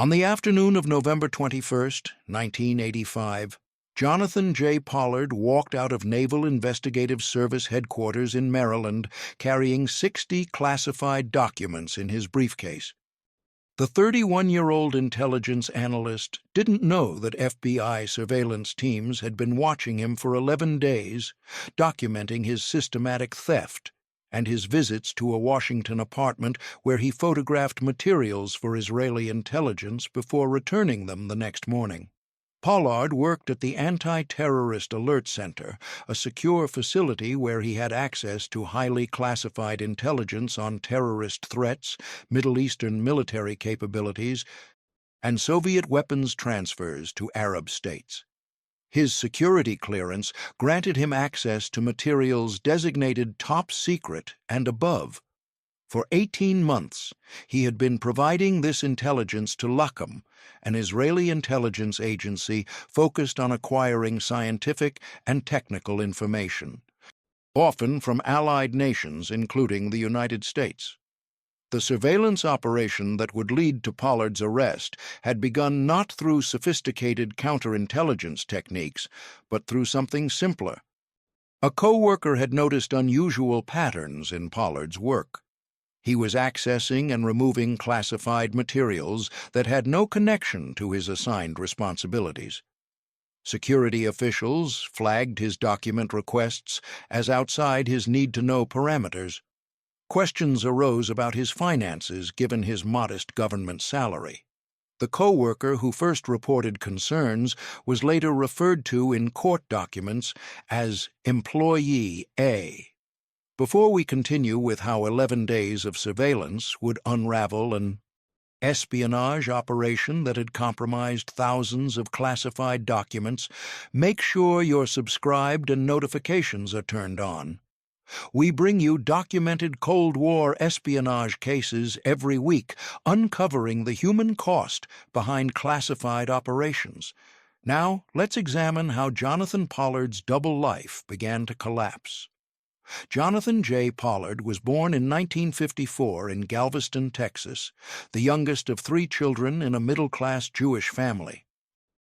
On the afternoon of November 21st, 1985, Jonathan J. Pollard walked out of Naval Investigative Service headquarters in Maryland carrying 60 classified documents in his briefcase. The 31-year-old intelligence analyst didn't know that FBI surveillance teams had been watching him for 11 days, documenting his systematic theft and his visits to a Washington apartment where he photographed materials for Israeli intelligence before returning them the next morning. Pollard worked at the Anti-Terrorist Alert Center, a secure facility where he had access to highly classified intelligence on terrorist threats, Middle Eastern military capabilities, and Soviet weapons transfers to Arab states. His security clearance granted him access to materials designated top secret and above. For 18 months, he had been providing this intelligence to Lakam, an Israeli intelligence agency focused on acquiring scientific and technical information, often from allied nations, including the United States. The surveillance operation that would lead to Pollard's arrest had begun not through sophisticated counterintelligence techniques, but through something simpler. A co-worker had noticed unusual patterns in Pollard's work. He was accessing and removing classified materials that had no connection to his assigned responsibilities. Security officials flagged his document requests as outside his need-to-know parameters. Questions arose about his finances given his modest government salary. The co-worker who first reported concerns was later referred to in court documents as Employee A. Before we continue with how 11 days of surveillance would unravel an espionage operation that had compromised thousands of classified documents, make sure you're subscribed and notifications are turned on. We bring you documented Cold War espionage cases every week, uncovering the human cost behind classified operations. Now, let's examine how Jonathan Pollard's double life began to collapse. Jonathan J. Pollard was born in 1954 in Galveston, Texas, the youngest of 3 children in a middle-class Jewish family.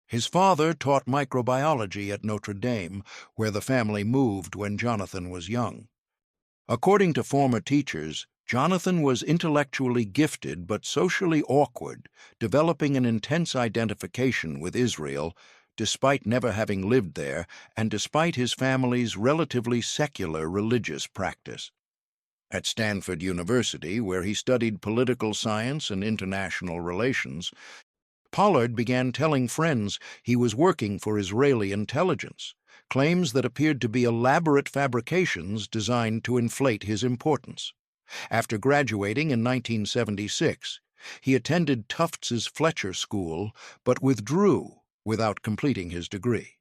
His father taught microbiology at Notre Dame, where the family moved when Jonathan was young. According to former teachers, Jonathan was intellectually gifted but socially awkward, developing an intense identification with Israel, despite never having lived there and despite his family's relatively secular religious practice. At Stanford University, where he studied political science and international relations, Pollard began telling friends he was working for Israeli intelligence, claims that appeared to be elaborate fabrications designed to inflate his importance. After graduating in 1976, he attended Tufts' Fletcher School but withdrew without completing his degree.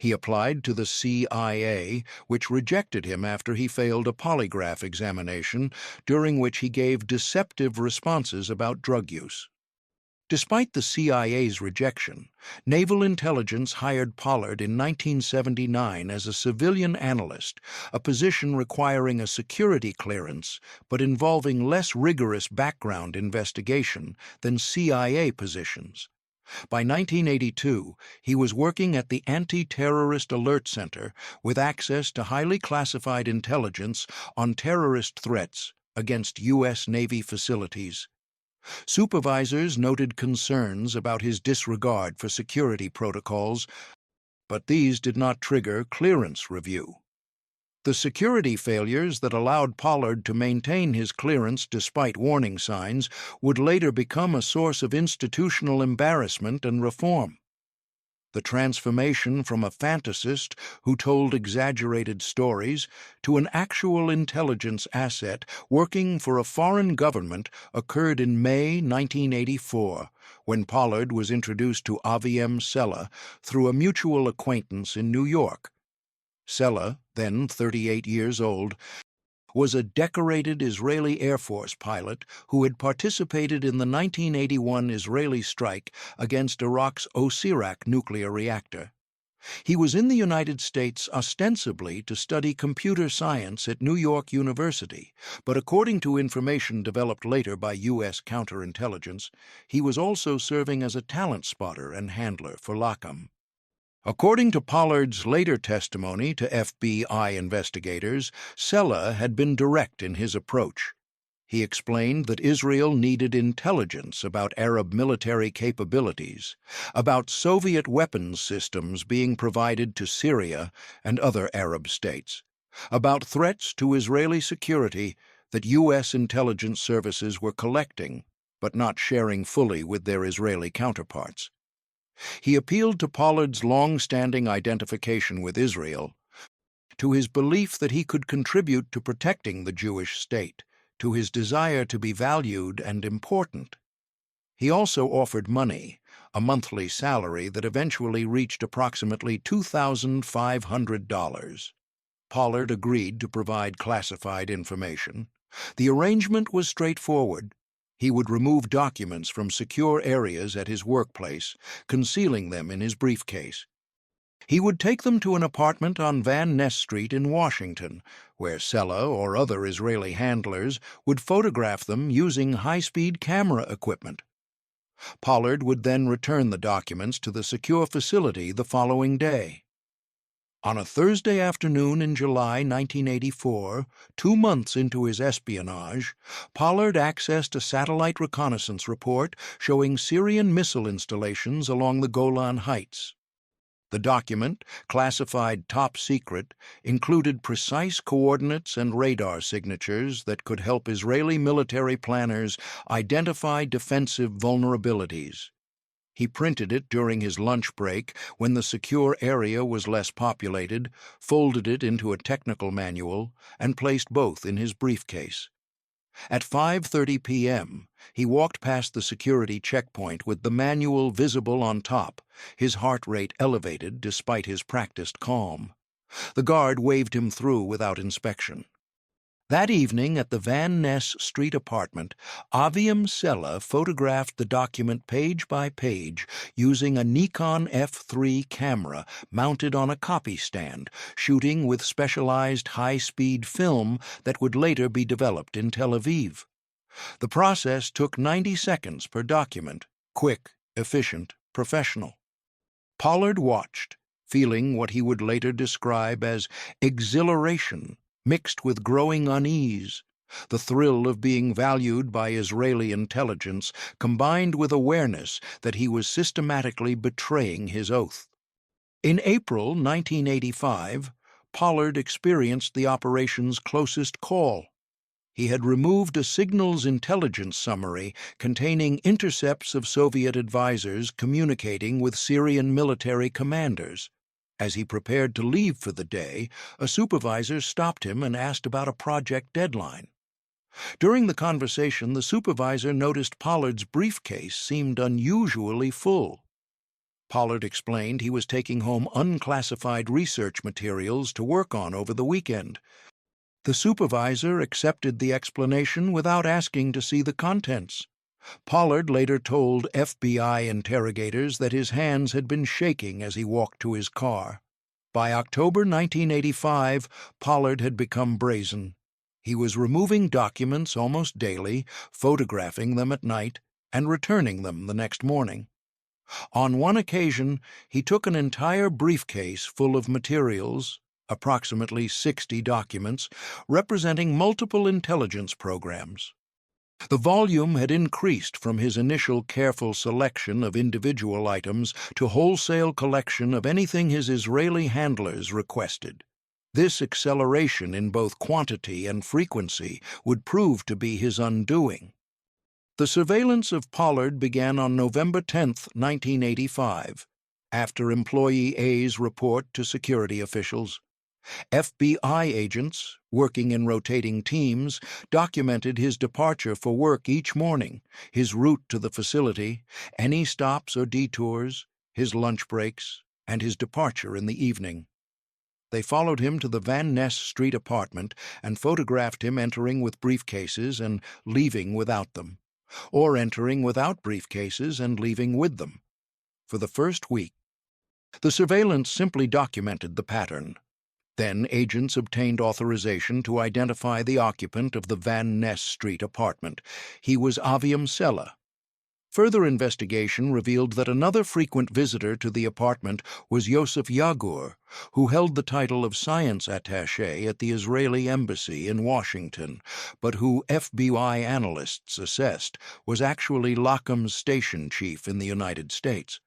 He applied to the CIA, which rejected him after he failed a polygraph examination, during which he gave deceptive responses about drug use. Despite the CIA's rejection, Naval Intelligence hired Pollard in 1979 as a civilian analyst, a position requiring a security clearance but involving less rigorous background investigation than CIA positions. By 1982, he was working at the Anti-Terrorist Alert Center with access to highly classified intelligence on terrorist threats against U.S. Navy facilities. Supervisors noted concerns about his disregard for security protocols, but these did not trigger clearance review. The security failures that allowed Pollard to maintain his clearance despite warning signs would later become a source of institutional embarrassment and reform. The transformation from a fantasist who told exaggerated stories to an actual intelligence asset working for a foreign government occurred in May 1984, when Pollard was introduced to Aviem Sella through a mutual acquaintance in New York. Sella, then 38 years old, was a decorated Israeli Air Force pilot who had participated in the 1981 Israeli strike against Iraq's Osirak nuclear reactor. He was in the United States ostensibly to study computer science at New York University, but according to information developed later by U.S. counterintelligence, he was also serving as a talent spotter and handler for Lacom. According to Pollard's later testimony to FBI investigators, Sella had been direct in his approach. He explained that Israel needed intelligence about Arab military capabilities, about Soviet weapons systems being provided to Syria and other Arab states, about threats to Israeli security that U.S. intelligence services were collecting but not sharing fully with their Israeli counterparts. He appealed to Pollard's long-standing identification with Israel, to his belief that he could contribute to protecting the Jewish state, to his desire to be valued and important. He also offered money, a monthly salary that eventually reached approximately $2,500. Pollard agreed to provide classified information. The arrangement was straightforward. He would remove documents from secure areas at his workplace, concealing them in his briefcase. He would take them to an apartment on Van Ness Street in Washington, where Sella or other Israeli handlers would photograph them using high-speed camera equipment. Pollard would then return the documents to the secure facility the following day. On a Thursday afternoon in July 1984, 2 months into his espionage, Pollard accessed a satellite reconnaissance report showing Syrian missile installations along the Golan Heights. The document, classified top secret, included precise coordinates and radar signatures that could help Israeli military planners identify defensive vulnerabilities. He printed it during his lunch break when the secure area was less populated, folded it into a technical manual, and placed both in his briefcase. At 5:30 p.m., he walked past the security checkpoint with the manual visible on top, his heart rate elevated despite his practiced calm. The guard waved him through without inspection. That evening at the Van Ness Street apartment, Aviam Sella photographed the document page by page using a Nikon F3 camera mounted on a copy stand, shooting with specialized high-speed film that would later be developed in Tel Aviv. The process took 90 seconds per document, quick, efficient, professional. Pollard watched, feeling what he would later describe as exhilaration, mixed with growing unease, the thrill of being valued by Israeli intelligence combined with awareness that he was systematically betraying his oath. In April 1985, Pollard experienced the operation's closest call. He had removed a signals intelligence summary containing intercepts of Soviet advisors communicating with Syrian military commanders. As he prepared to leave for the day, a supervisor stopped him and asked about a project deadline. During the conversation, the supervisor noticed Pollard's briefcase seemed unusually full. Pollard explained he was taking home unclassified research materials to work on over the weekend. The supervisor accepted the explanation without asking to see the contents. Pollard later told FBI interrogators that his hands had been shaking as he walked to his car. By October 1985, Pollard had become brazen. He was removing documents almost daily, photographing them at night, and returning them the next morning. On one occasion, he took an entire briefcase full of materials, approximately 60 documents, representing multiple intelligence programs. The volume had increased from his initial careful selection of individual items to wholesale collection of anything his Israeli handlers requested. This acceleration in both quantity and frequency would prove to be his undoing. The surveillance of Pollard began on November 10, 1985, after Employee A's report to security officials. FBI agents, working in rotating teams, documented his departure for work each morning, his route to the facility, any stops or detours, his lunch breaks, and his departure in the evening. They followed him to the Van Ness Street apartment and photographed him entering with briefcases and leaving without them, or entering without briefcases and leaving with them. For the first week, The surveillance simply documented the pattern. Then agents obtained authorization to identify the occupant of the Van Ness Street apartment. He was Aviam Sella. Further investigation revealed that another frequent visitor to the apartment was Yosef Yagur, who held the title of science attaché at the Israeli embassy in Washington, but who FBI analysts assessed was actually Lacom's station chief in the United States.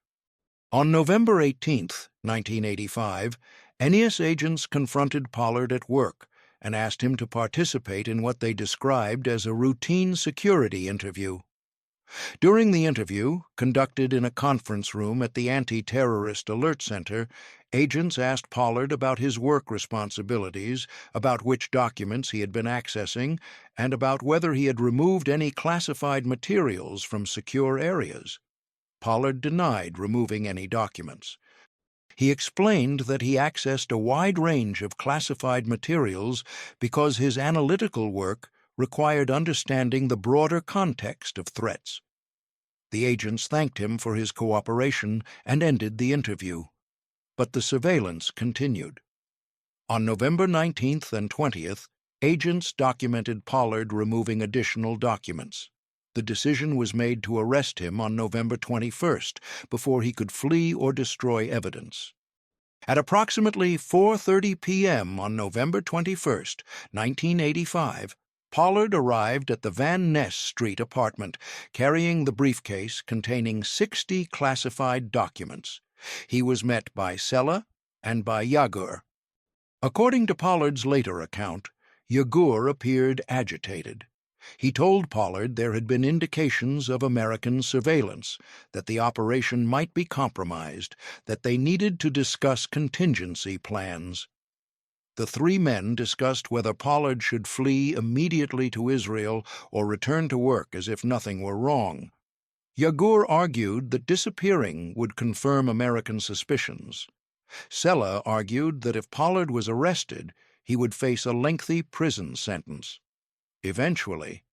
On November 18, 1985, NES agents confronted Pollard at work and asked him to participate in what they described as a routine security interview. During the interview, conducted in a conference room at the Anti-Terrorist Alert Center, agents asked Pollard about his work responsibilities, about which documents he had been accessing, and about whether he had removed any classified materials from secure areas. Pollard denied removing any documents. He explained that he accessed a wide range of classified materials because his analytical work required understanding the broader context of threats. The agents thanked him for his cooperation and ended the interview. But the surveillance continued. On November 19th and 20th, agents documented Pollard removing additional documents. The decision was made to arrest him on November 21st, before he could flee or destroy evidence. At approximately 4:30 p.m. on November 21st, 1985, Pollard arrived at the Van Ness Street apartment, carrying the briefcase containing 60 classified documents. He was met by Sella and by Yagur. According to Pollard's later account, Yagur appeared agitated. He told Pollard there had been indications of American surveillance, that the operation might be compromised, that they needed to discuss contingency plans. The three men discussed whether Pollard should flee immediately to Israel or return to work as if nothing were wrong. Yagur argued that disappearing would confirm American suspicions. Sella argued that if Pollard was arrested, he would face a lengthy prison sentence. Eventually,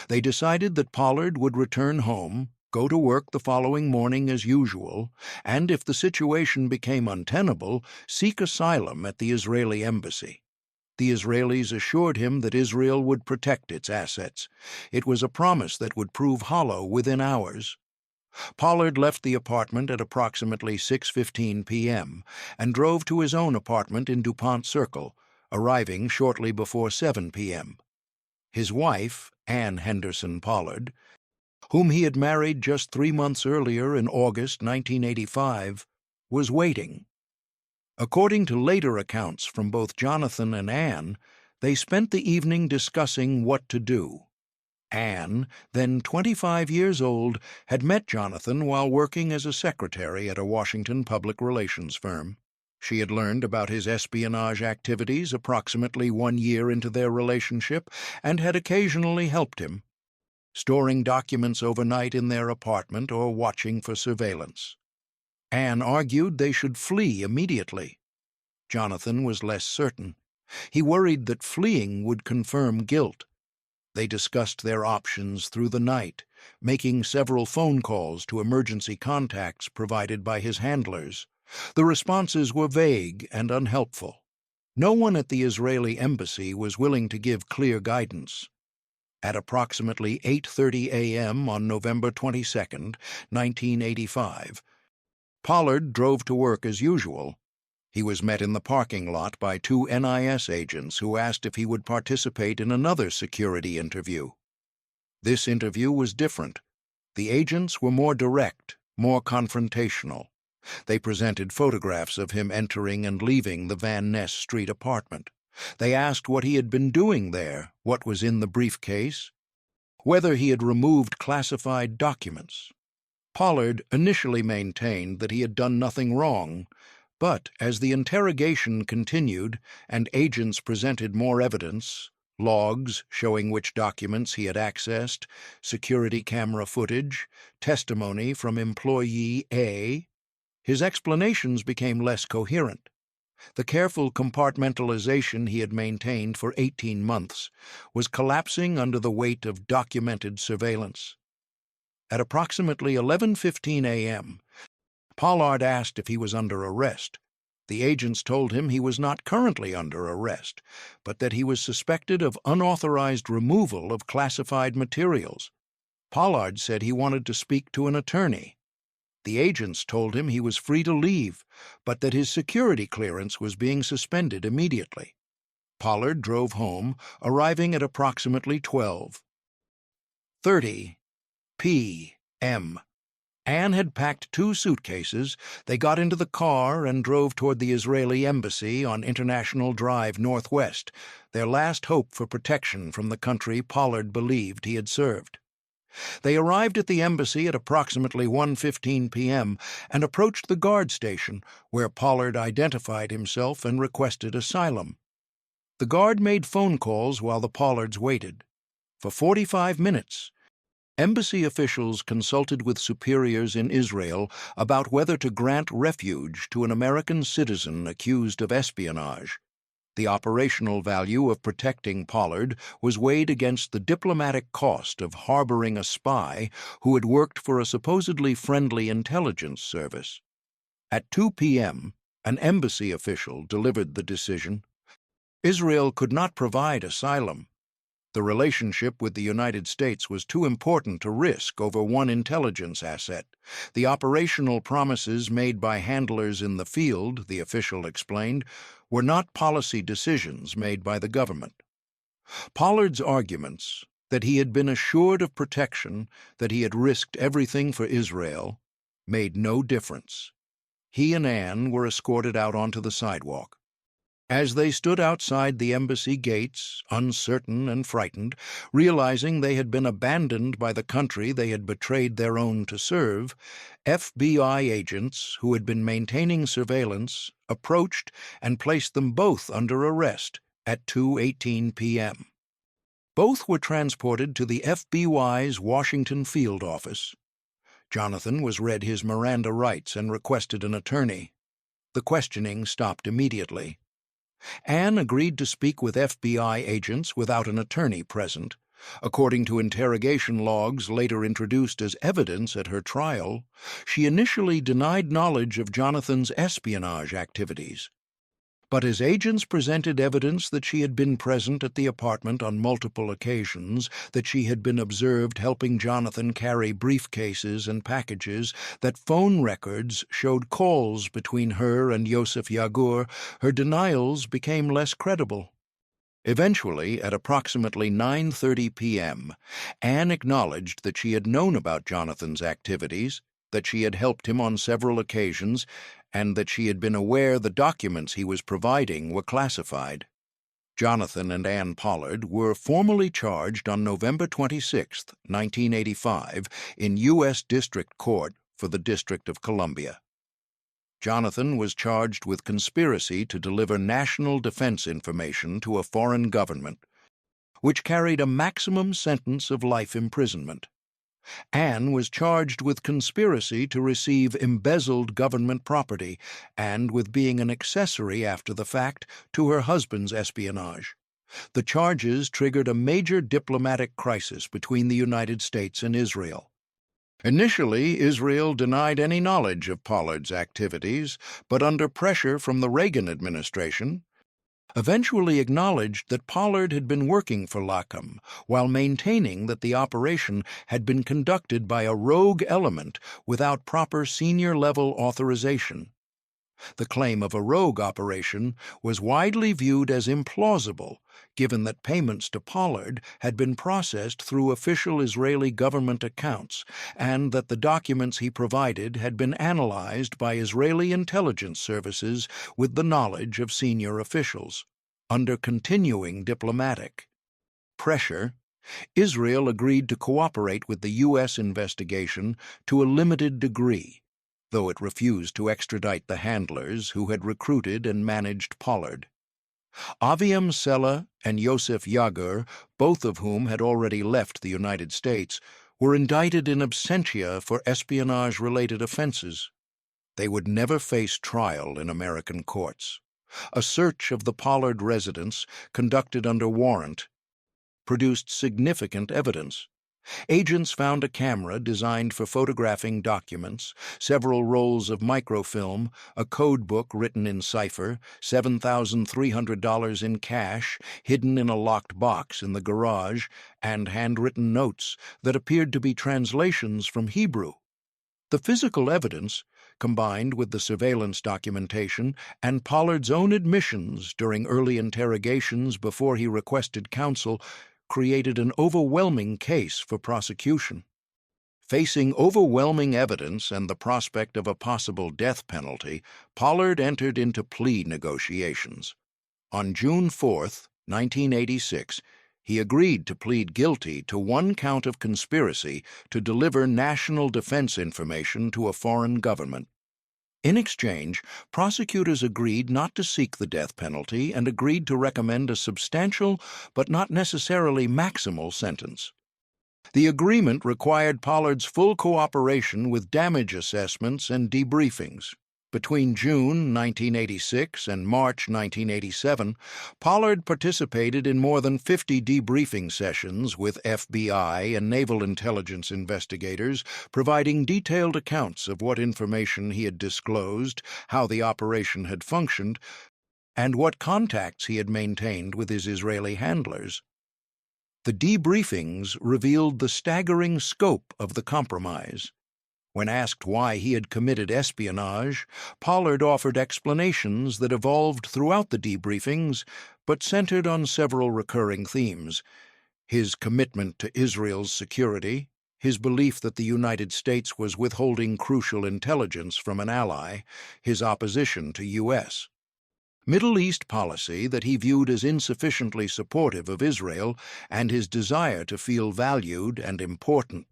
they decided that Pollard would return home, go to work the following morning as usual, and if the situation became untenable, seek asylum at the Israeli embassy. The Israelis assured him that Israel would protect its assets. It was a promise that would prove hollow within hours. Pollard left the apartment at approximately 6:15 p.m. and drove to his own apartment in DuPont Circle, arriving shortly before 7 p.m. His wife, Ann Henderson Pollard, whom he had married just 3 months earlier in August 1985, was waiting. According to later accounts from both Jonathan and Ann, they spent the evening discussing what to do. Ann, then 25 years old, had met Jonathan while working as a secretary at a Washington public relations firm. She had learned about his espionage activities approximately 1 year into their relationship and had occasionally helped him, storing documents overnight in their apartment or watching for surveillance. Ann argued they should flee immediately. Jonathan was less certain. He worried that fleeing would confirm guilt. They discussed their options through the night, making several phone calls to emergency contacts provided by his handlers. The responses were vague and unhelpful. No one at the Israeli embassy was willing to give clear guidance. At approximately 8:30 a.m. on November 22, 1985, Pollard drove to work as usual. He was met in the parking lot by 2 NIS agents who asked if he would participate in another security interview. This interview was different. The agents were more direct, more confrontational. They presented photographs of him entering and leaving the Van Ness Street apartment. They asked what he had been doing there, what was in the briefcase, whether he had removed classified documents. Pollard initially maintained that he had done nothing wrong, but as the interrogation continued and agents presented more evidence, logs showing which documents he had accessed, security camera footage, testimony from employee A, his explanations became less coherent. The careful compartmentalization he had maintained for 18 months was collapsing under the weight of documented surveillance. At approximately 11:15 a.m., Pollard asked if he was under arrest. The agents told him he was not currently under arrest, but that he was suspected of unauthorized removal of classified materials. Pollard said he wanted to speak to an attorney. The agents told him he was free to leave, but that his security clearance was being suspended immediately. Pollard drove home, arriving at approximately 12:30 p.m. Anne had packed 2 suitcases. They got into the car and drove toward the Israeli embassy on International Drive Northwest, their last hope for protection from the country Pollard believed he had served. They arrived at the embassy at approximately 1:15 p.m. and approached the guard station, where Pollard identified himself and requested asylum. The guard made phone calls while the Pollards waited. For 45 minutes, embassy officials consulted with superiors in Israel about whether to grant refuge to an American citizen accused of espionage. The operational value of protecting Pollard was weighed against the diplomatic cost of harboring a spy who had worked for a supposedly friendly intelligence service. At 2 p.m., an embassy official delivered the decision. Israel could not provide asylum. The relationship with the United States was too important to risk over one intelligence asset. The operational promises made by handlers in the field, the official explained, were not policy decisions made by the government. Pollard's arguments that he had been assured of protection, that he had risked everything for Israel, made no difference. He and Anne were escorted out onto the sidewalk. As they stood outside the embassy gates, uncertain and frightened, realizing they had been abandoned by the country they had betrayed their own to serve, FBI agents who had been maintaining surveillance approached and placed them both under arrest at 2:18 p.m. Both were transported to the FBI's Washington field office. Jonathan was read his Miranda rights and requested an attorney. The questioning stopped immediately. Anne agreed to speak with FBI agents without an attorney present. According to interrogation logs later introduced as evidence at her trial, she initially denied knowledge of Jonathan's espionage activities. But as agents presented evidence that she had been present at the apartment on multiple occasions, that she had been observed helping Jonathan carry briefcases and packages, that phone records showed calls between her and Yosef Yagur, her denials became less credible. Eventually, at approximately 9:30 p.m., Anne acknowledged that she had known about Jonathan's activities, that she had helped him on several occasions, and that she had been aware the documents he was providing were classified. Jonathan and Anne Pollard were formally charged on November 26, 1985, in U.S. District Court for the District of Columbia. Jonathan was charged with conspiracy to deliver national defense information to a foreign government, which carried a maximum sentence of life imprisonment. Anne was charged with conspiracy to receive embezzled government property and with being an accessory after the fact to her husband's espionage. The charges triggered a major diplomatic crisis between the United States and Israel. Initially, Israel denied any knowledge of Pollard's activities, but under pressure from the Reagan administration, eventually acknowledged that Pollard had been working for LACM while maintaining that the operation had been conducted by a rogue element without proper senior-level authorization. The claim of a rogue operation was widely viewed as implausible, given that payments to Pollard had been processed through official Israeli government accounts and that the documents he provided had been analyzed by Israeli intelligence services with the knowledge of senior officials. Under continuing diplomatic pressure, Israel agreed to cooperate with the U.S. investigation to a limited degree, though it refused to extradite the handlers who had recruited and managed Pollard. Aviam Sella and Yosef Yagur, both of whom had already left the United States, were indicted in absentia for espionage-related offenses. They would never face trial in American courts. A search of the Pollard residence, conducted under warrant, produced significant evidence. Agents found a camera designed for photographing documents, several rolls of microfilm, a code book written in cipher, $7,300 in cash hidden in a locked box in the garage, and handwritten notes that appeared to be translations from Hebrew. The physical evidence, combined with the surveillance documentation and Pollard's own admissions during early interrogations before he requested counsel, created an overwhelming case for prosecution. Facing overwhelming evidence and the prospect of a possible death penalty, Pollard entered into plea negotiations. On June 4, 1986, he agreed to plead guilty to one count of conspiracy to deliver national defense information to a foreign government. In exchange, prosecutors agreed not to seek the death penalty and agreed to recommend a substantial but not necessarily maximal sentence. The agreement required Pollard's full cooperation with damage assessments and debriefings. Between June 1986 and March 1987, Pollard participated in more than 50 debriefing sessions with FBI and Naval Intelligence investigators, providing detailed accounts of what information he had disclosed, how the operation had functioned, and what contacts he had maintained with his Israeli handlers. The debriefings revealed the staggering scope of the compromise. When asked why he had committed espionage, Pollard offered explanations that evolved throughout the debriefings, but centered on several recurring themes: his commitment to Israel's security, his belief that the United States was withholding crucial intelligence from an ally, his opposition to U.S. Middle East policy that he viewed as insufficiently supportive of Israel, and his desire to feel valued and important.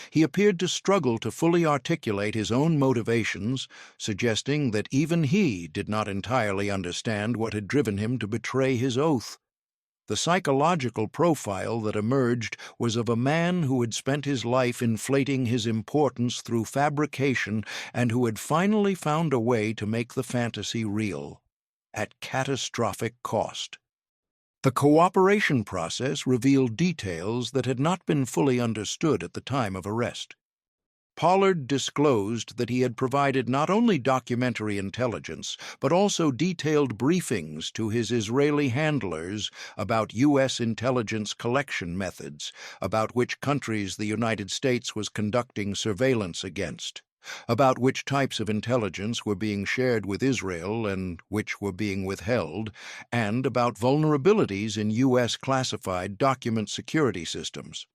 He appeared to struggle to fully articulate his own motivations, suggesting that even he did not entirely understand what had driven him to betray his oath. The psychological profile that emerged was of a man who had spent his life inflating his importance through fabrication and who had finally found a way to make the fantasy real, at catastrophic cost. The cooperation process revealed details that had not been fully understood at the time of arrest. Pollard disclosed that he had provided not only documentary intelligence, but also detailed briefings to his Israeli handlers about U.S. intelligence collection methods, about which countries the United States was conducting surveillance against, about which types of intelligence were being shared with Israel and which were being withheld, and about vulnerabilities in U.S. classified document security systems.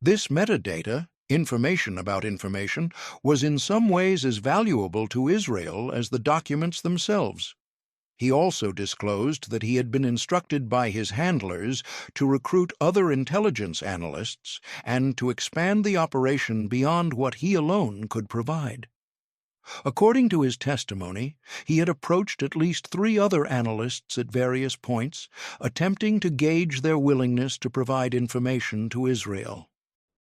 This metadata, information about information, was in some ways as valuable to Israel as the documents themselves. He also disclosed that he had been instructed by his handlers to recruit other intelligence analysts and to expand the operation beyond what he alone could provide. According to his testimony, he had approached at least 3 other analysts at various points, attempting to gauge their willingness to provide information to Israel.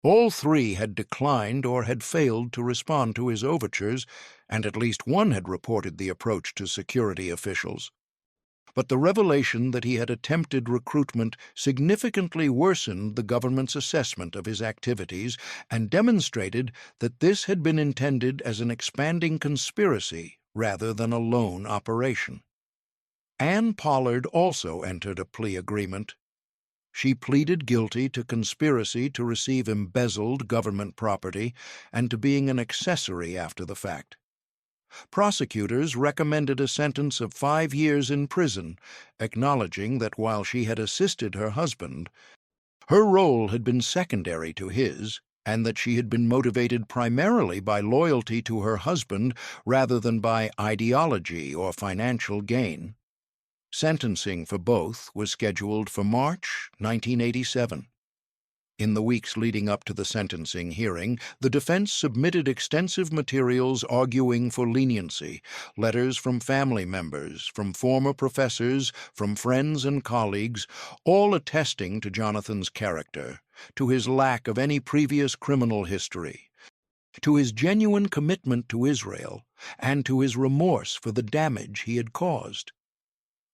All 3 had declined or had failed to respond to his overtures, and at least one had reported the approach to security officials. But the revelation that he had attempted recruitment significantly worsened the government's assessment of his activities and demonstrated that this had been intended as an expanding conspiracy rather than a lone operation. Ann Pollard also entered a plea agreement. She pleaded guilty to conspiracy to receive embezzled government property and to being an accessory after the fact. Prosecutors recommended a sentence of 5 years in prison, acknowledging that while she had assisted her husband, her role had been secondary to his, and that she had been motivated primarily by loyalty to her husband rather than by ideology or financial gain. Sentencing for both was scheduled for March 1987. In the weeks leading up to the sentencing hearing, the defense submitted extensive materials arguing for leniency, letters from family members, from former professors, from friends and colleagues, all attesting to Jonathan's character, to his lack of any previous criminal history, to his genuine commitment to Israel, and to his remorse for the damage he had caused.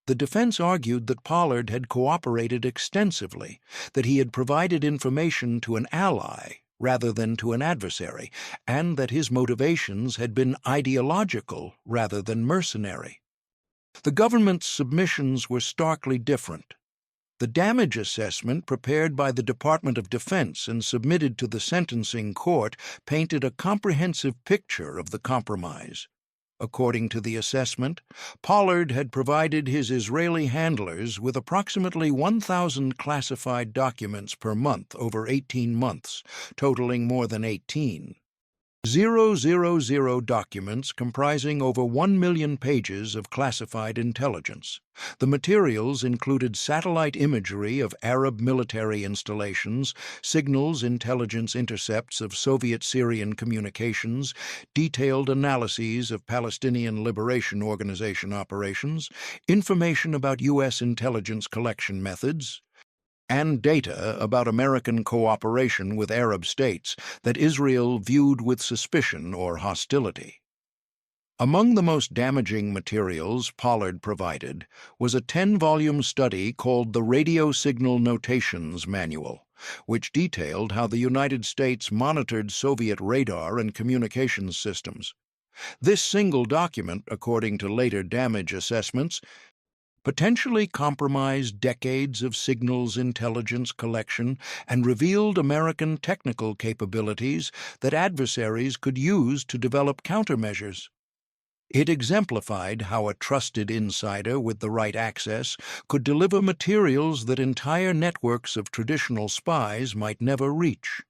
The defense argued that Pollard had cooperated extensively, that he had provided information to an ally rather than to an adversary, and that his motivations had been ideological rather than mercenary. The government's submissions were starkly different. The damage assessment prepared by the Department of Defense and submitted to the sentencing court painted a comprehensive picture of the compromise. According to the assessment, Pollard had provided his Israeli handlers with approximately 1,000 classified documents per month over 18 months, totaling more than 18,000 documents comprising over 1 million pages of classified intelligence. The materials included satellite imagery of Arab military installations, signals intelligence intercepts of Soviet-Syrian communications, detailed analyses of Palestinian Liberation Organization operations, information about U.S. intelligence collection methods, and data about American cooperation with Arab states that Israel viewed with suspicion or hostility. Among the most damaging materials Pollard provided was a 10-volume study called the Radio Signal Notations Manual, which detailed how the United States monitored Soviet radar and communications systems. This single document, according to later damage assessments, potentially compromised decades of signals intelligence collection and revealed American technical capabilities that adversaries could use to develop countermeasures. It exemplified how a trusted insider with the right access could deliver materials that entire networks of traditional spies might never reach.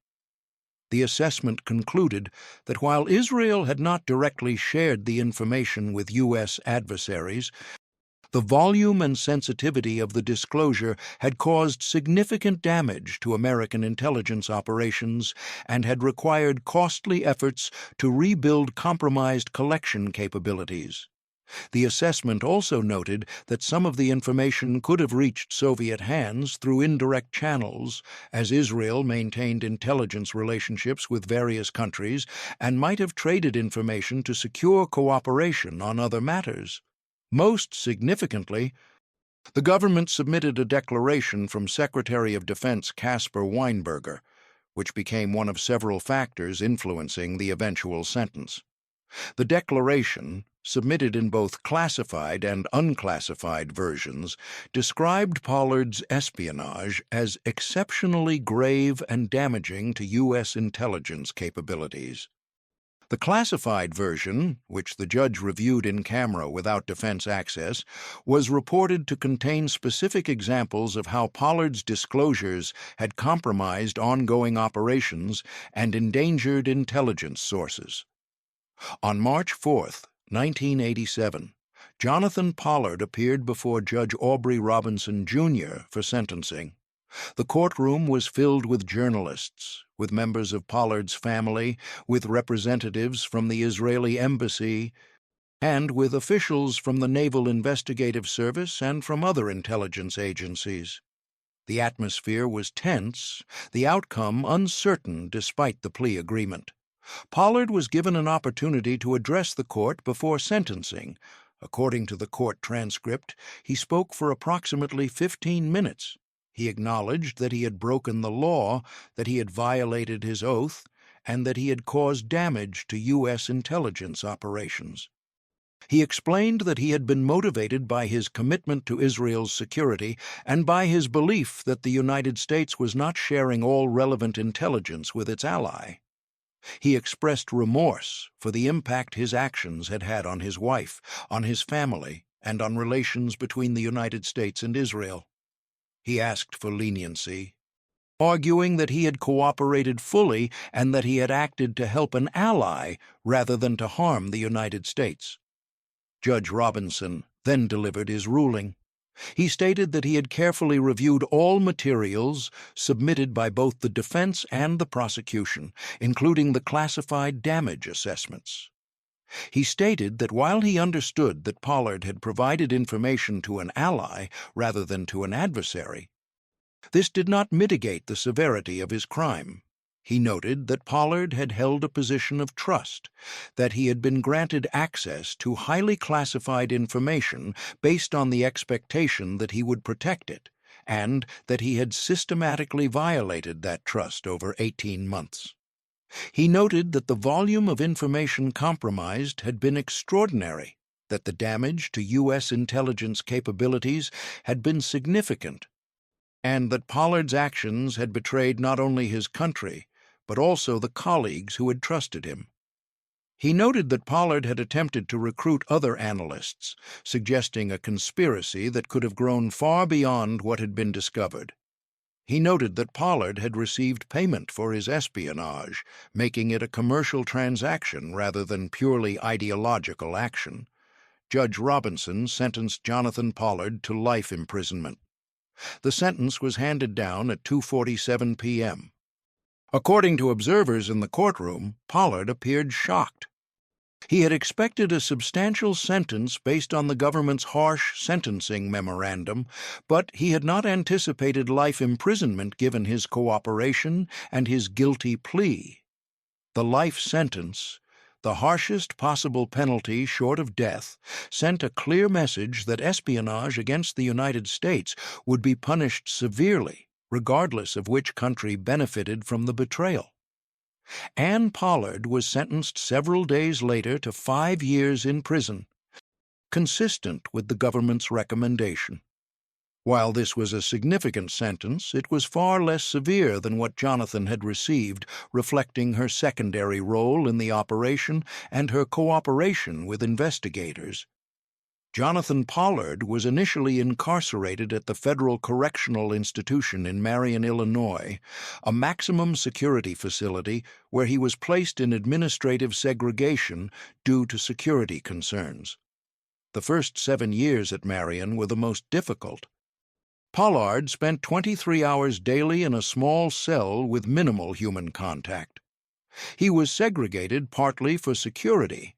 The assessment concluded that while Israel had not directly shared the information with U.S. adversaries, the volume and sensitivity of the disclosure had caused significant damage to American intelligence operations and had required costly efforts to rebuild compromised collection capabilities. The assessment also noted that some of the information could have reached Soviet hands through indirect channels, as Israel maintained intelligence relationships with various countries and might have traded information to secure cooperation on other matters. Most significantly, the government submitted a declaration from Secretary of Defense Caspar Weinberger, which became one of several factors influencing the eventual sentence. The declaration, submitted in both classified and unclassified versions, described Pollard's espionage as exceptionally grave and damaging to U.S. intelligence capabilities. The classified version, which the judge reviewed in camera without defense access, was reported to contain specific examples of how Pollard's disclosures had compromised ongoing operations and endangered intelligence sources. On March 4, 1987, Jonathan Pollard appeared before Judge Aubrey Robinson, Jr. for sentencing. The courtroom was filled with journalists, with members of Pollard's family, with representatives from the Israeli embassy, and with officials from the Naval Investigative Service and from other intelligence agencies. The atmosphere was tense, the outcome uncertain despite the plea agreement. Pollard was given an opportunity to address the court before sentencing. According to the court transcript, he spoke for approximately 15 minutes. He acknowledged that he had broken the law, that he had violated his oath, and that he had caused damage to U.S. intelligence operations. He explained that he had been motivated by his commitment to Israel's security and by his belief that the United States was not sharing all relevant intelligence with its ally. He expressed remorse for the impact his actions had had on his wife, on his family, and on relations between the United States and Israel. He asked for leniency, arguing that he had cooperated fully and that he had acted to help an ally rather than to harm the United States. Judge Robinson then delivered his ruling. He stated that he had carefully reviewed all materials submitted by both the defense and the prosecution, including the classified damage assessments. He stated that while he understood that Pollard had provided information to an ally rather than to an adversary, this did not mitigate the severity of his crime. He noted that Pollard had held a position of trust, that he had been granted access to highly classified information based on the expectation that he would protect it, and that he had systematically violated that trust over 18 months. He noted that the volume of information compromised had been extraordinary, that the damage to U.S. intelligence capabilities had been significant, and that Pollard's actions had betrayed not only his country, but also the colleagues who had trusted him. He noted that Pollard had attempted to recruit other analysts, suggesting a conspiracy that could have grown far beyond what had been discovered. He noted that Pollard had received payment for his espionage, making it a commercial transaction rather than purely ideological action. Judge Robinson sentenced Jonathan Pollard to life imprisonment. The sentence was handed down at 2:47 p.m. According to observers in the courtroom, Pollard appeared shocked. He had expected a substantial sentence based on the government's harsh sentencing memorandum, but he had not anticipated life imprisonment given his cooperation and his guilty plea. The life sentence, the harshest possible penalty short of death, sent a clear message that espionage against the United States would be punished severely, regardless of which country benefited from the betrayal. Ann Pollard was sentenced several days later to 5 years in prison, consistent with the government's recommendation. While this was a significant sentence, it was far less severe than what Jonathan had received, reflecting her secondary role in the operation and her cooperation with investigators. Jonathan Pollard was initially incarcerated at the Federal Correctional Institution in Marion, Illinois, a maximum security facility where he was placed in administrative segregation due to security concerns. The first 7 years at Marion were the most difficult. Pollard spent 23 hours daily in a small cell with minimal human contact. He was segregated partly for security.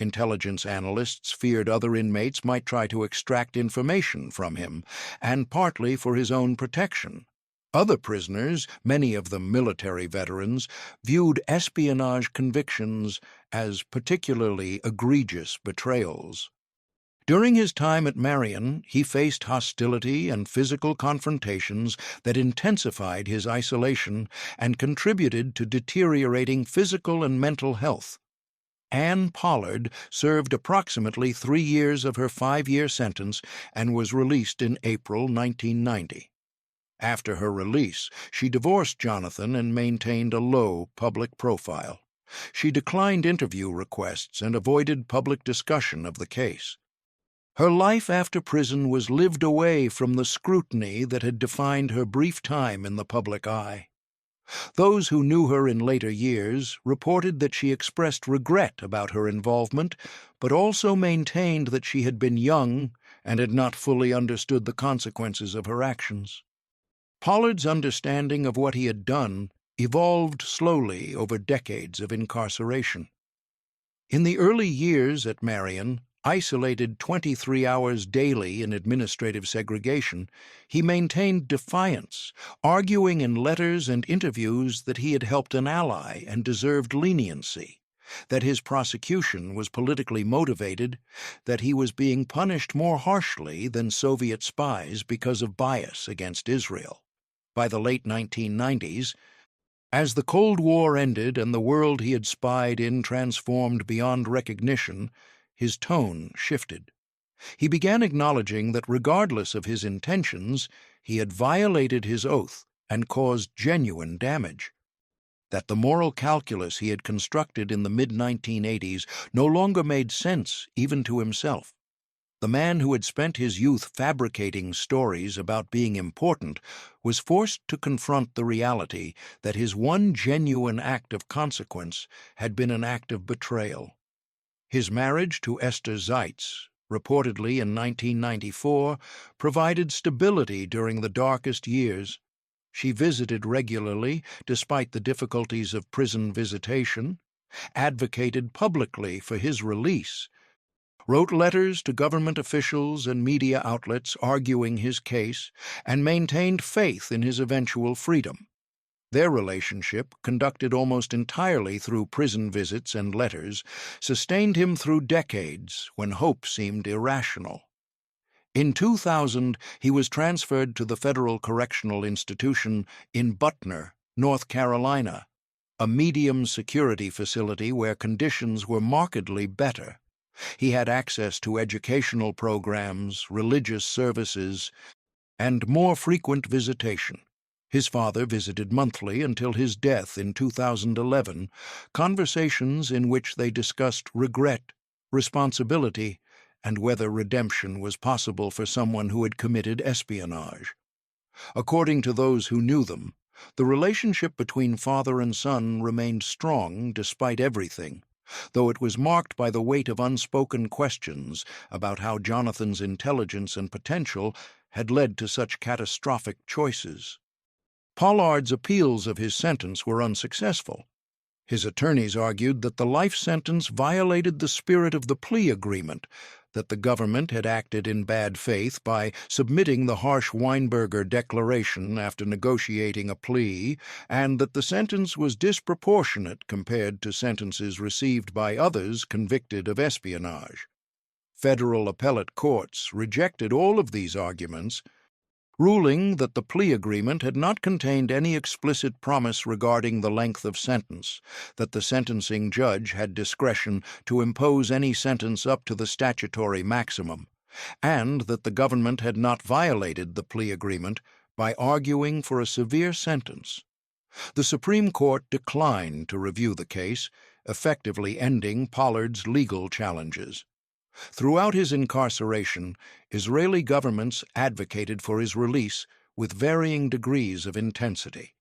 Intelligence analysts feared other inmates might try to extract information from him, and partly for his own protection. Other prisoners, many of them military veterans, viewed espionage convictions as particularly egregious betrayals. During his time at Marion, he faced hostility and physical confrontations that intensified his isolation and contributed to deteriorating physical and mental health. Ann Pollard served approximately 3 years of her 5-year sentence and was released in April 1990. After her release, she divorced Jonathan and maintained a low public profile. She declined interview requests and avoided public discussion of the case. Her life after prison was lived away from the scrutiny that had defined her brief time in the public eye. Those who knew her in later years reported that she expressed regret about her involvement, but also maintained that she had been young and had not fully understood the consequences of her actions. Pollard's understanding of what he had done evolved slowly over decades of incarceration. In the early years at Marion, isolated 23 hours daily in administrative segregation, he maintained defiance, arguing in letters and interviews that he had helped an ally and deserved leniency, that his prosecution was politically motivated, that he was being punished more harshly than Soviet spies because of bias against Israel. By the late 1990s, as the Cold War ended and the world he had spied in transformed beyond recognition, his tone shifted. He began acknowledging that regardless of his intentions, he had violated his oath and caused genuine damage. That the moral calculus he had constructed in the mid-1980s no longer made sense even to himself. The man who had spent his youth fabricating stories about being important was forced to confront the reality that his one genuine act of consequence had been an act of betrayal. His marriage to Esther Zeitz, reportedly in 1994, provided stability during the darkest years. She visited regularly, despite the difficulties of prison visitation, advocated publicly for his release, wrote letters to government officials and media outlets arguing his case, and maintained faith in his eventual freedom. Their relationship, conducted almost entirely through prison visits and letters, sustained him through decades when hope seemed irrational. In 2000, he was transferred to the Federal Correctional Institution in Butner, North Carolina, a medium-security facility where conditions were markedly better. He had access to educational programs, religious services, and more frequent visitation. His father visited monthly until his death in 2011, conversations in which they discussed regret, responsibility, and whether redemption was possible for someone who had committed espionage. According to those who knew them, the relationship between father and son remained strong despite everything, though it was marked by the weight of unspoken questions about how Jonathan's intelligence and potential had led to such catastrophic choices. Pollard's appeals of his sentence were unsuccessful. His attorneys argued that the life sentence violated the spirit of the plea agreement, that the government had acted in bad faith by submitting the harsh Weinberger Declaration after negotiating a plea, and that the sentence was disproportionate compared to sentences received by others convicted of espionage. Federal appellate courts rejected all of these arguments, ruling that the plea agreement had not contained any explicit promise regarding the length of sentence, that the sentencing judge had discretion to impose any sentence up to the statutory maximum, and that the government had not violated the plea agreement by arguing for a severe sentence. The Supreme Court declined to review the case, effectively ending Pollard's legal challenges. Throughout his incarceration, Israeli governments advocated for his release with varying degrees of intensity.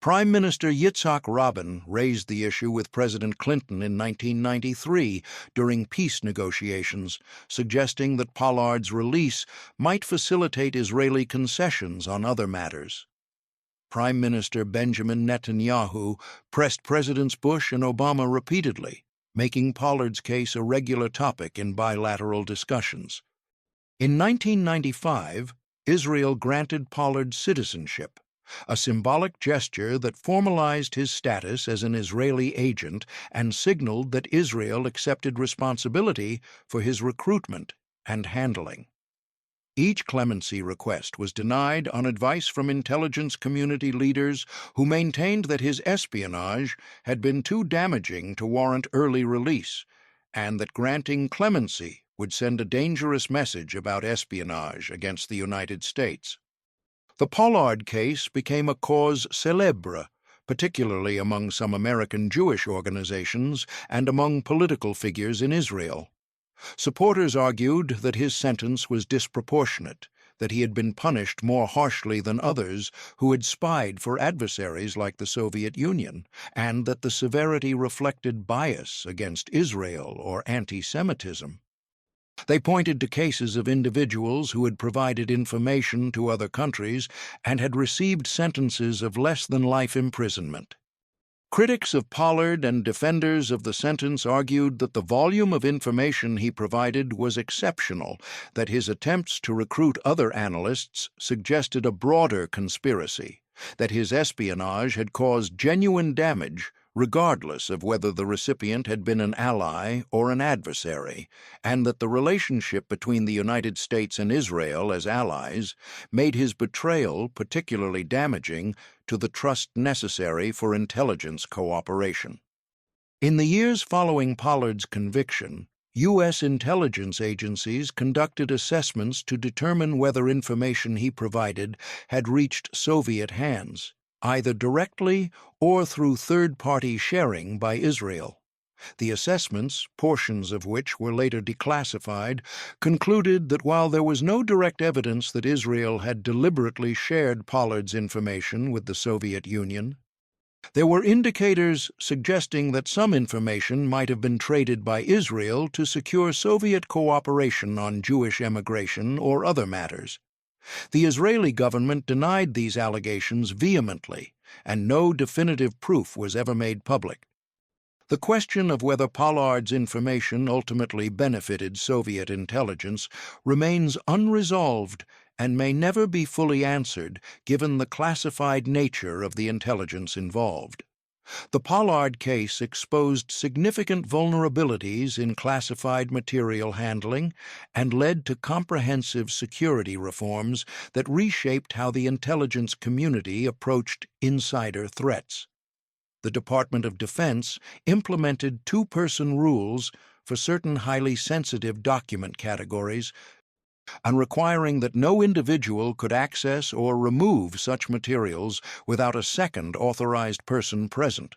Prime Minister Yitzhak Rabin raised the issue with President Clinton in 1993 during peace negotiations, suggesting that Pollard's release might facilitate Israeli concessions on other matters. Prime Minister Benjamin Netanyahu pressed Presidents Bush and Obama repeatedly, making Pollard's case a regular topic in bilateral discussions. In 1995, Israel granted Pollard citizenship, a symbolic gesture that formalized his status as an Israeli agent and signaled that Israel accepted responsibility for his recruitment and handling. Each clemency request was denied on advice from intelligence community leaders who maintained that his espionage had been too damaging to warrant early release, and that granting clemency would send a dangerous message about espionage against the United States. The Pollard case became a cause célèbre, particularly among some American Jewish organizations and among political figures in Israel. Supporters argued that his sentence was disproportionate, that he had been punished more harshly than others who had spied for adversaries like the Soviet Union, and that the severity reflected bias against Israel or anti-Semitism. They pointed to cases of individuals who had provided information to other countries and had received sentences of less than life imprisonment. Critics of Pollard and defenders of the sentence argued that the volume of information he provided was exceptional, that his attempts to recruit other analysts suggested a broader conspiracy, that his espionage had caused genuine damage regardless of whether the recipient had been an ally or an adversary, and that the relationship between the United States and Israel as allies made his betrayal particularly damaging to the trust necessary for intelligence cooperation. In the years following Pollard's conviction, U.S. intelligence agencies conducted assessments to determine whether information he provided had reached Soviet hands, either directly or through third-party sharing by Israel. The assessments, portions of which were later declassified, concluded that while there was no direct evidence that Israel had deliberately shared Pollard's information with the Soviet Union, there were indicators suggesting that some information might have been traded by Israel to secure Soviet cooperation on Jewish emigration or other matters. The Israeli government denied these allegations vehemently, and no definitive proof was ever made public. The question of whether Pollard's information ultimately benefited Soviet intelligence remains unresolved and may never be fully answered given the classified nature of the intelligence involved. The Pollard case exposed significant vulnerabilities in classified material handling and led to comprehensive security reforms that reshaped how the intelligence community approached insider threats. The Department of Defense implemented two-person rules for certain highly sensitive document categories and requiring that no individual could access or remove such materials without a second authorized person present.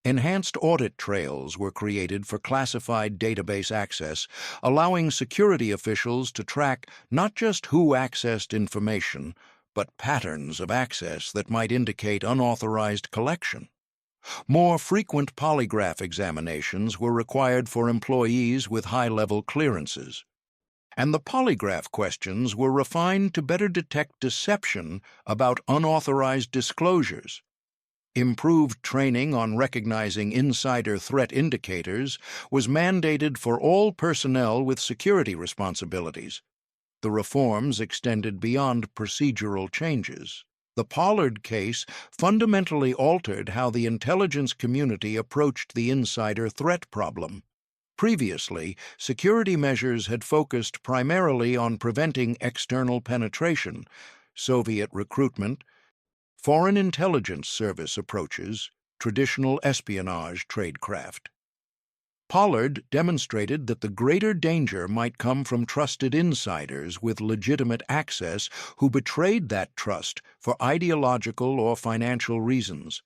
Enhanced audit trails were created for classified database access, allowing security officials to track not just who accessed information, but patterns of access that might indicate unauthorized collection. More frequent polygraph examinations were required for employees with high-level clearances. And the polygraph questions were refined to better detect deception about unauthorized disclosures. Improved training on recognizing insider threat indicators was mandated for all personnel with security responsibilities. The reforms extended beyond procedural changes. The Pollard case fundamentally altered how the intelligence community approached the insider threat problem. Previously, security measures had focused primarily on preventing external penetration, Soviet recruitment, Foreign Intelligence Service approaches, traditional espionage tradecraft. Pollard demonstrated that the greater danger might come from trusted insiders with legitimate access who betrayed that trust for ideological or financial reasons.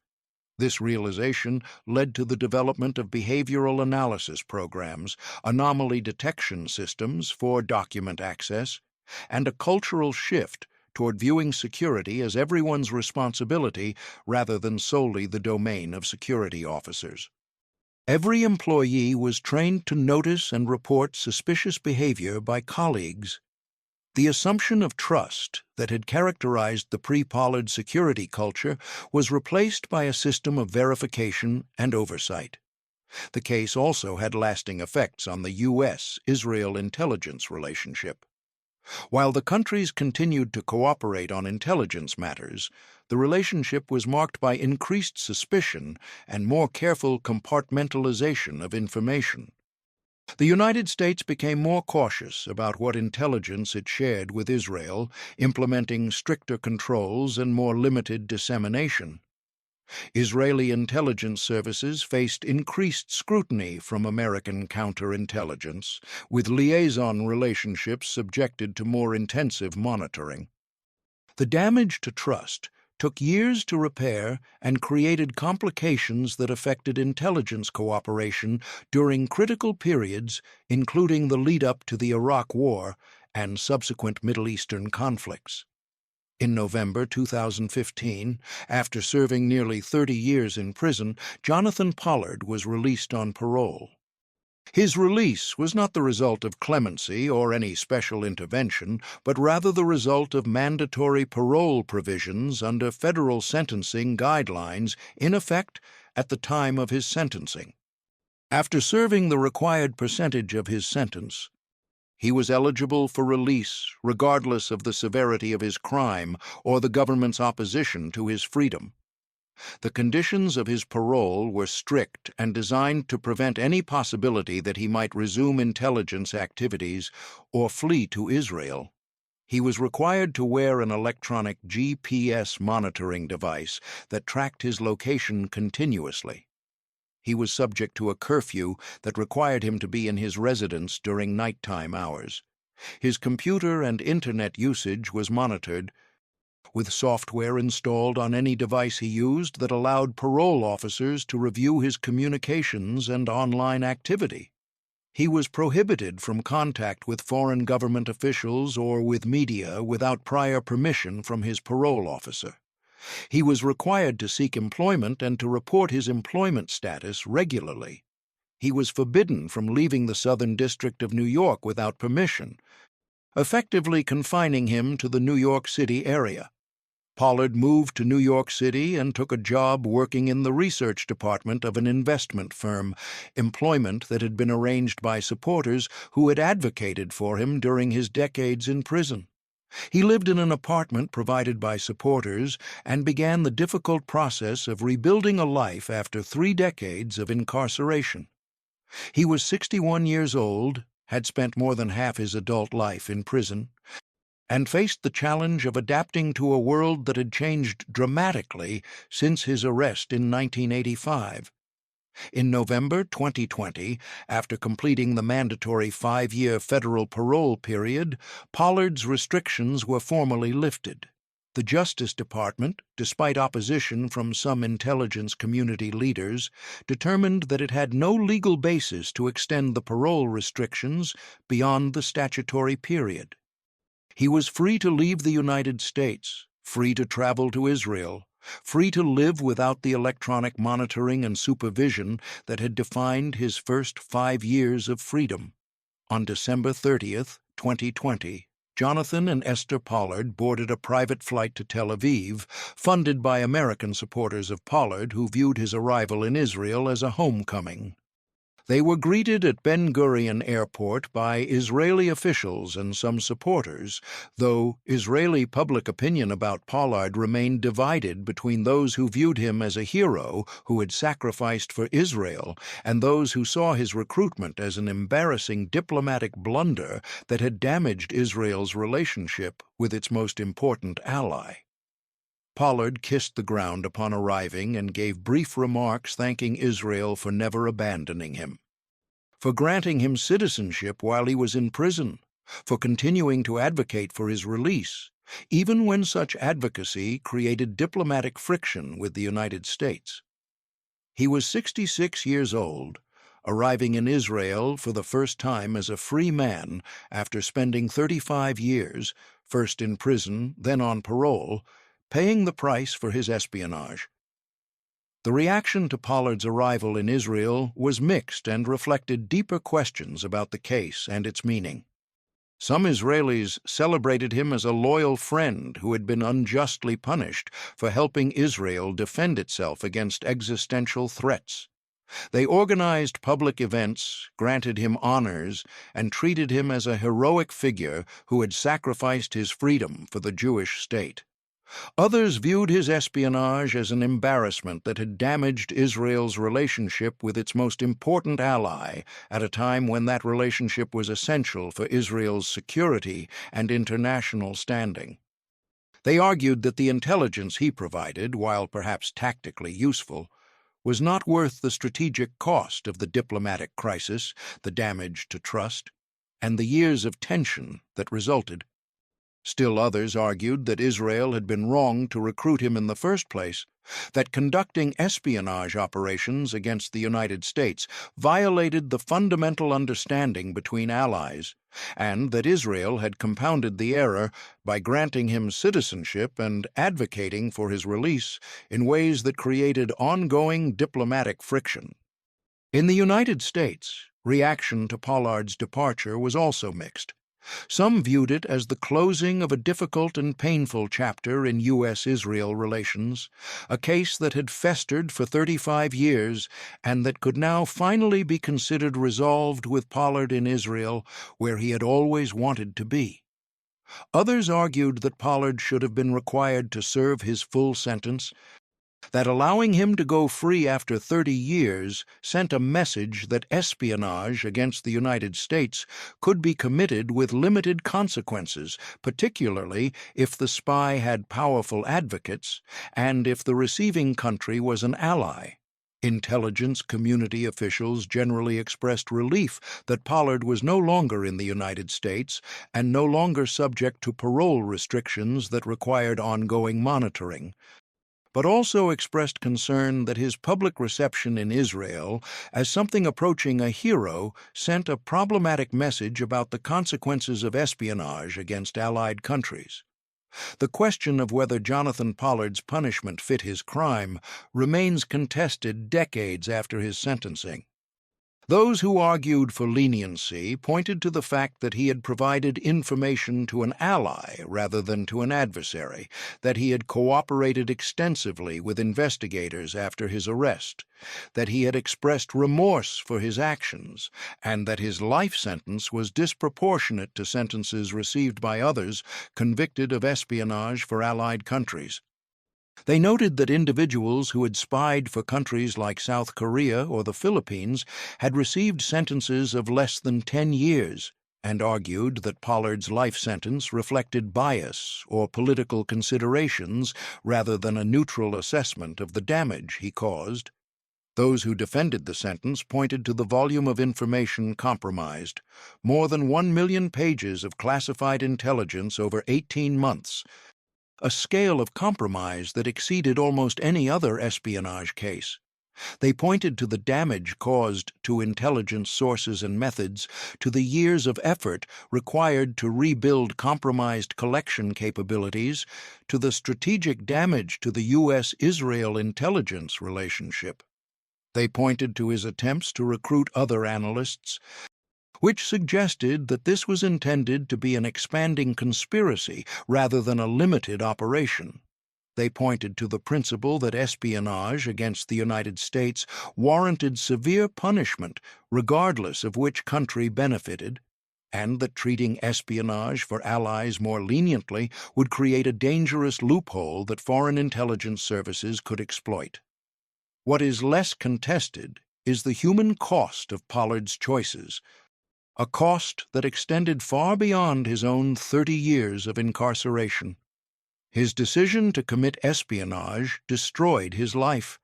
This realization led to the development of behavioral analysis programs, anomaly detection systems for document access, and a cultural shift toward viewing security as everyone's responsibility rather than solely the domain of security officers. Every employee was trained to notice and report suspicious behavior by colleagues. The assumption of trust that had characterized the pre-Pollard security culture was replaced by a system of verification and oversight. The case also had lasting effects on the U.S. Israel intelligence relationship. While the countries continued to cooperate on intelligence matters, the relationship was marked by increased suspicion and more careful compartmentalization of information. The United States became more cautious about what intelligence it shared with Israel, implementing stricter controls and more limited dissemination. Israeli intelligence services faced increased scrutiny from American counterintelligence, with liaison relationships subjected to more intensive monitoring. The damage to trust took years to repair and created complications that affected intelligence cooperation during critical periods, including the lead-up to the Iraq War and subsequent Middle Eastern conflicts. In November 2015, after serving nearly 30 years in prison, Jonathan Pollard was released on parole. His release was not the result of clemency or any special intervention, but rather the result of mandatory parole provisions under federal sentencing guidelines in effect at the time of his sentencing. After serving the required percentage of his sentence, he was eligible for release regardless of the severity of his crime or the government's opposition to his freedom. The conditions of his parole were strict and designed to prevent any possibility that he might resume intelligence activities or flee to Israel. He was required to wear an electronic GPS monitoring device that tracked his location continuously. He was subject to a curfew that required him to be in his residence during nighttime hours. His computer and internet usage was monitored, with software installed on any device he used that allowed parole officers to review his communications and online activity. He was prohibited from contact with foreign government officials or with media without prior permission from his parole officer. He was required to seek employment and to report his employment status regularly. He was forbidden from leaving the Southern District of New York without permission, effectively confining him to the New York City area. Pollard moved to New York City and took a job working in the research department of an investment firm, employment that had been arranged by supporters who had advocated for him during his decades in prison. He lived in an apartment provided by supporters and began the difficult process of rebuilding a life after 3 decades of incarceration. He was 61 years old, had spent more than half his adult life in prison, and faced the challenge of adapting to a world that had changed dramatically since his arrest in 1985. In November 2020, after completing the mandatory 5-year federal parole period, Pollard's restrictions were formally lifted. The Justice Department, despite opposition from some intelligence community leaders, determined that it had no legal basis to extend the parole restrictions beyond the statutory period. He was free to leave the United States, free to travel to Israel, free to live without the electronic monitoring and supervision that had defined his first 5 years of freedom. On December 30th, 2020, Jonathan and Esther Pollard boarded a private flight to Tel Aviv, funded by American supporters of Pollard who viewed his arrival in Israel as a homecoming. They were greeted at Ben Gurion Airport by Israeli officials and some supporters, though Israeli public opinion about Pollard remained divided between those who viewed him as a hero who had sacrificed for Israel and those who saw his recruitment as an embarrassing diplomatic blunder that had damaged Israel's relationship with its most important ally. Pollard kissed the ground upon arriving and gave brief remarks thanking Israel for never abandoning him, for granting him citizenship while he was in prison, for continuing to advocate for his release, even when such advocacy created diplomatic friction with the United States. He was 66 years old, arriving in Israel for the first time as a free man after spending 35 years, first in prison, then on parole, paying the price for his espionage. The reaction to Pollard's arrival in Israel was mixed and reflected deeper questions about the case and its meaning. Some Israelis celebrated him as a loyal friend who had been unjustly punished for helping Israel defend itself against existential threats. They organized public events, granted him honors, and treated him as a heroic figure who had sacrificed his freedom for the Jewish state. Others viewed his espionage as an embarrassment that had damaged Israel's relationship with its most important ally at a time when that relationship was essential for Israel's security and international standing. They argued that the intelligence he provided, while perhaps tactically useful, was not worth the strategic cost of the diplomatic crisis, the damage to trust, and the years of tension that resulted. Still others argued that Israel had been wrong to recruit him in the first place, that conducting espionage operations against the United States violated the fundamental understanding between allies, and that Israel had compounded the error by granting him citizenship and advocating for his release in ways that created ongoing diplomatic friction. In the United States, reaction to Pollard's departure was also mixed. Some viewed it as the closing of a difficult and painful chapter in U.S. Israel relations, a case that had festered for 35 years and that could now finally be considered resolved with Pollard in Israel, where he had always wanted to be. Others argued that Pollard should have been required to serve his full sentence, that allowing him to go free after 30 years sent a message that espionage against the United States could be committed with limited consequences, particularly if the spy had powerful advocates and if the receiving country was an ally. Intelligence community officials generally expressed relief that Pollard was no longer in the United States and no longer subject to parole restrictions that required ongoing monitoring, but also expressed concern that his public reception in Israel as something approaching a hero sent a problematic message about the consequences of espionage against allied countries. The question of whether Jonathan Pollard's punishment fit his crime remains contested decades after his sentencing. Those who argued for leniency pointed to the fact that he had provided information to an ally rather than to an adversary, that he had cooperated extensively with investigators after his arrest, that he had expressed remorse for his actions, and that his life sentence was disproportionate to sentences received by others convicted of espionage for Allied countries. They noted that individuals who had spied for countries like South Korea or the Philippines had received sentences of less than 10 years, and argued that Pollard's life sentence reflected bias or political considerations rather than a neutral assessment of the damage he caused. Those who defended the sentence pointed to the volume of information compromised, more than 1 million pages of classified intelligence over 18 months, a scale of compromise that exceeded almost any other espionage case. They pointed to the damage caused to intelligence sources and methods, to the years of effort required to rebuild compromised collection capabilities, to the strategic damage to the U.S. Israel intelligence relationship. They pointed to his attempts to recruit other analysts, which suggested that this was intended to be an expanding conspiracy rather than a limited operation. They pointed to the principle that espionage against the United States warranted severe punishment regardless of which country benefited, and that treating espionage for allies more leniently would create a dangerous loophole that foreign intelligence services could exploit. What is less contested is the human cost of Pollard's choices, a cost that extended far beyond his own 30 years of incarceration. His decision to commit espionage destroyed his life,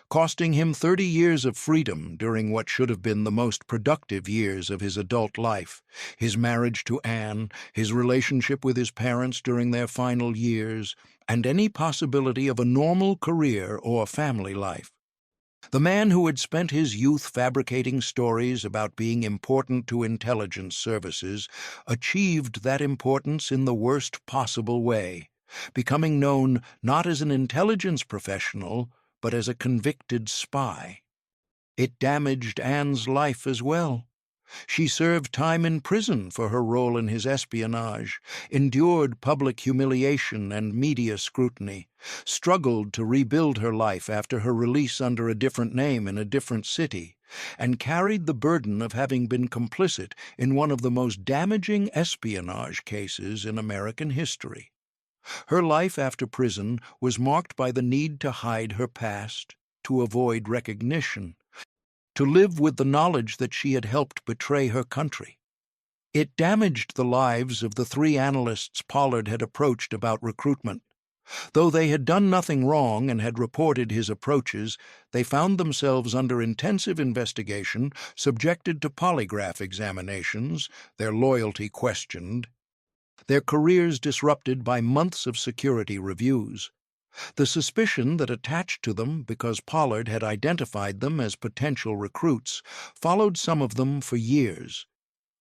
costing him 30 years of freedom during what should have been the most productive years of his adult life, his marriage to Anne, his relationship with his parents during their final years, and any possibility of a normal career or family life. The man who had spent his youth fabricating stories about being important to intelligence services achieved that importance in the worst possible way, becoming known not as an intelligence professional, but as a convicted spy. It damaged Anne's life as well. She served time in prison for her role in his espionage, endured public humiliation and media scrutiny, struggled to rebuild her life after her release under a different name in a different city, and carried the burden of having been complicit in one of the most damaging espionage cases in American history. Her life after prison was marked by the need to hide her past, to avoid recognition, to live with the knowledge that she had helped betray her country. It damaged the lives of the 3 analysts Pollard had approached about recruitment. Though they had done nothing wrong and had reported his approaches, they found themselves under intensive investigation, subjected to polygraph examinations, their loyalty questioned, their careers disrupted by months of security reviews. The suspicion that attached to them because Pollard had identified them as potential recruits followed some of them for years.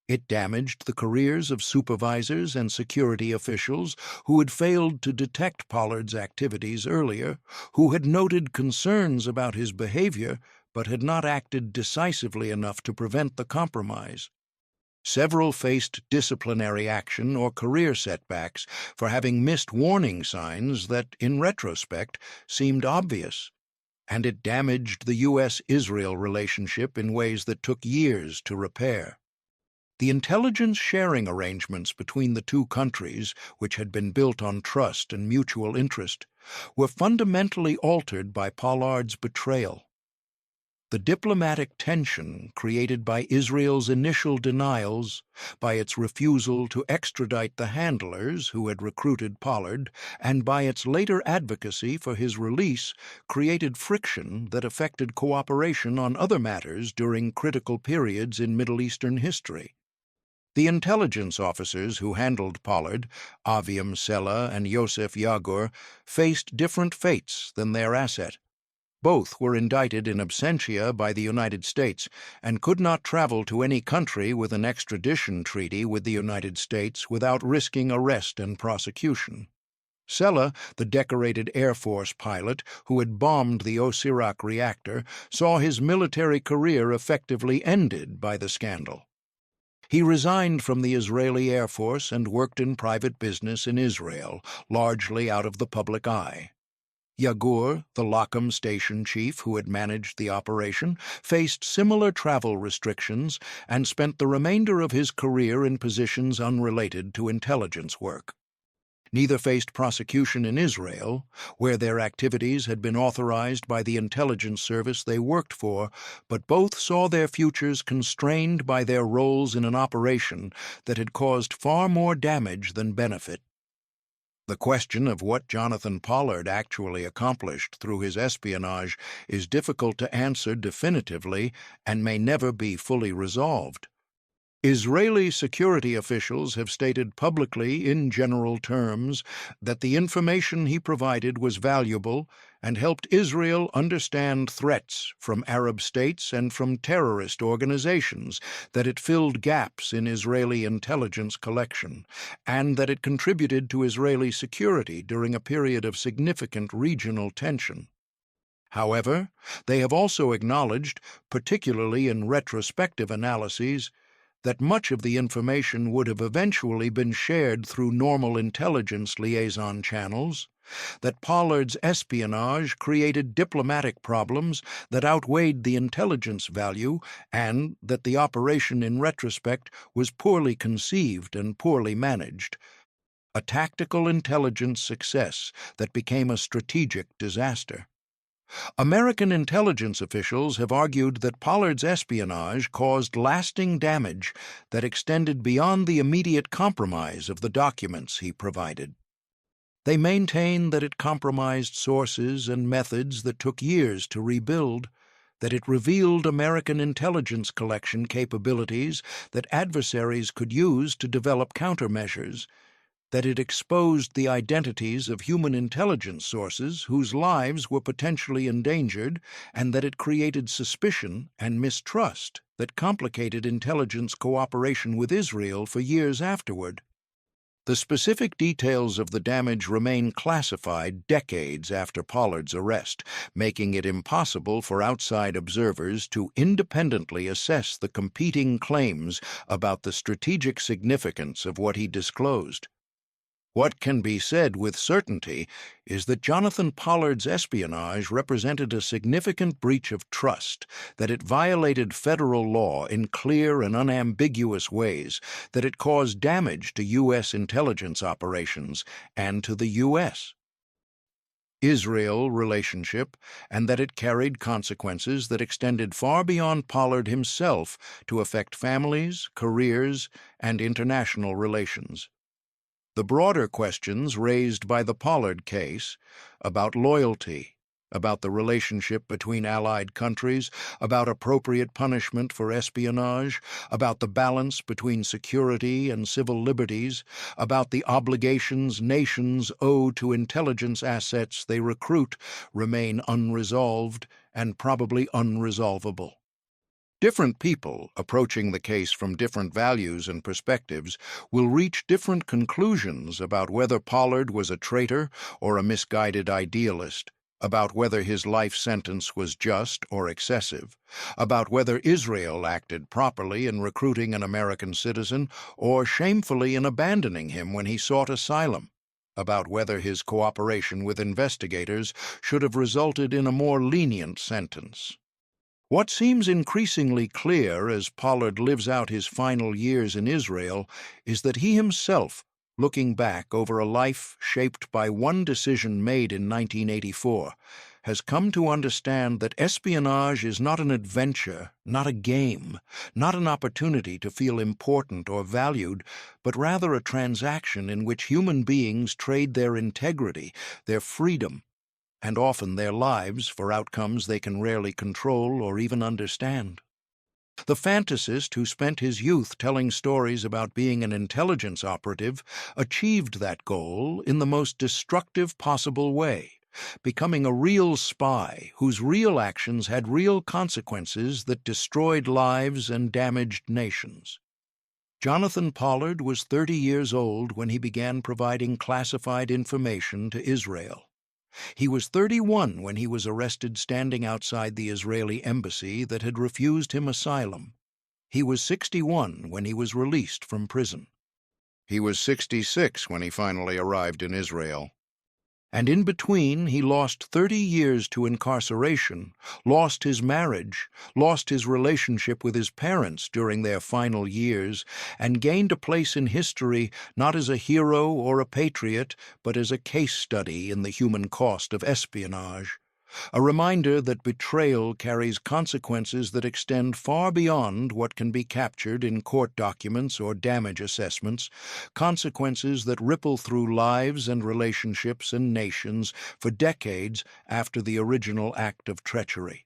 It damaged the careers of supervisors and security officials who had failed to detect Pollard's activities earlier, who had noted concerns about his behavior but had not acted decisively enough to prevent the compromise. Several faced disciplinary action or career setbacks for having missed warning signs that, in retrospect, seemed obvious, and it damaged the U.S. Israel relationship in ways that took years to repair. The intelligence sharing arrangements between the two countries, which had been built on trust and mutual interest, were fundamentally altered by Pollard's betrayal. The diplomatic tension created by Israel's initial denials, by its refusal to extradite the handlers who had recruited Pollard, and by its later advocacy for his release, created friction that affected cooperation on other matters during critical periods in Middle Eastern history. The intelligence officers who handled Pollard, Aviam Sella and Yosef Yagur, faced different fates than their asset. Both were indicted in absentia by the United States and could not travel to any country with an extradition treaty with the United States without risking arrest and prosecution. Sella, the decorated Air Force pilot who had bombed the Osirak reactor, saw his military career effectively ended by the scandal. He resigned from the Israeli Air Force and worked in private business in Israel, largely out of the public eye. Yagur, the Lachem station chief who had managed the operation, faced similar travel restrictions and spent the remainder of his career in positions unrelated to intelligence work. Neither faced prosecution in Israel, where their activities had been authorized by the intelligence service they worked for, but both saw their futures constrained by their roles in an operation that had caused far more damage than benefit. The question of what Jonathan Pollard actually accomplished through his espionage is difficult to answer definitively and may never be fully resolved. Israeli security officials have stated publicly in general terms that the information he provided was valuable and helped Israel understand threats from Arab states and from terrorist organizations, that it filled gaps in Israeli intelligence collection, and that it contributed to Israeli security during a period of significant regional tension. However, they have also acknowledged, particularly in retrospective analyses, that much of the information would have eventually been shared through normal intelligence liaison channels, that Pollard's espionage created diplomatic problems that outweighed the intelligence value, and that the operation in retrospect was poorly conceived and poorly managed, a tactical intelligence success that became a strategic disaster. American intelligence officials have argued that Pollard's espionage caused lasting damage that extended beyond the immediate compromise of the documents he provided. They maintain that it compromised sources and methods that took years to rebuild, that it revealed American intelligence collection capabilities that adversaries could use to develop countermeasures, that it exposed the identities of human intelligence sources whose lives were potentially endangered, and that it created suspicion and mistrust that complicated intelligence cooperation with Israel for years afterward. The specific details of the damage remain classified decades after Pollard's arrest, making it impossible for outside observers to independently assess the competing claims about the strategic significance of what he disclosed. What can be said with certainty is that Jonathan Pollard's espionage represented a significant breach of trust, that it violated federal law in clear and unambiguous ways, that it caused damage to U.S. intelligence operations and to the U.S. Israel relationship, and that it carried consequences that extended far beyond Pollard himself to affect families, careers, and international relations. The broader questions raised by the Pollard case about loyalty, about the relationship between allied countries, about appropriate punishment for espionage, about the balance between security and civil liberties, about the obligations nations owe to intelligence assets they recruit, remain unresolved and probably unresolvable. Different people, approaching the case from different values and perspectives, will reach different conclusions about whether Pollard was a traitor or a misguided idealist, about whether his life sentence was just or excessive, about whether Israel acted properly in recruiting an American citizen or shamefully in abandoning him when he sought asylum, about whether his cooperation with investigators should have resulted in a more lenient sentence. What seems increasingly clear as Pollard lives out his final years in Israel is that he himself, looking back over a life shaped by one decision made in 1984, has come to understand that espionage is not an adventure, not a game, not an opportunity to feel important or valued, but rather a transaction in which human beings trade their integrity, their freedom, and often their lives for outcomes they can rarely control or even understand. The fantasist who spent his youth telling stories about being an intelligence operative achieved that goal in the most destructive possible way, becoming a real spy whose real actions had real consequences that destroyed lives and damaged nations. Jonathan Pollard was 30 years old when he began providing classified information to Israel. He was 31 when he was arrested standing outside the Israeli embassy that had refused him asylum. He was 61 when he was released from prison. He was 66 when he finally arrived in Israel. And in between, he lost 30 years to incarceration, lost his marriage, lost his relationship with his parents during their final years, and gained a place in history not as a hero or a patriot, but as a case study in the human cost of espionage. A reminder that betrayal carries consequences that extend far beyond what can be captured in court documents or damage assessments, consequences that ripple through lives and relationships and nations for decades after the original act of treachery.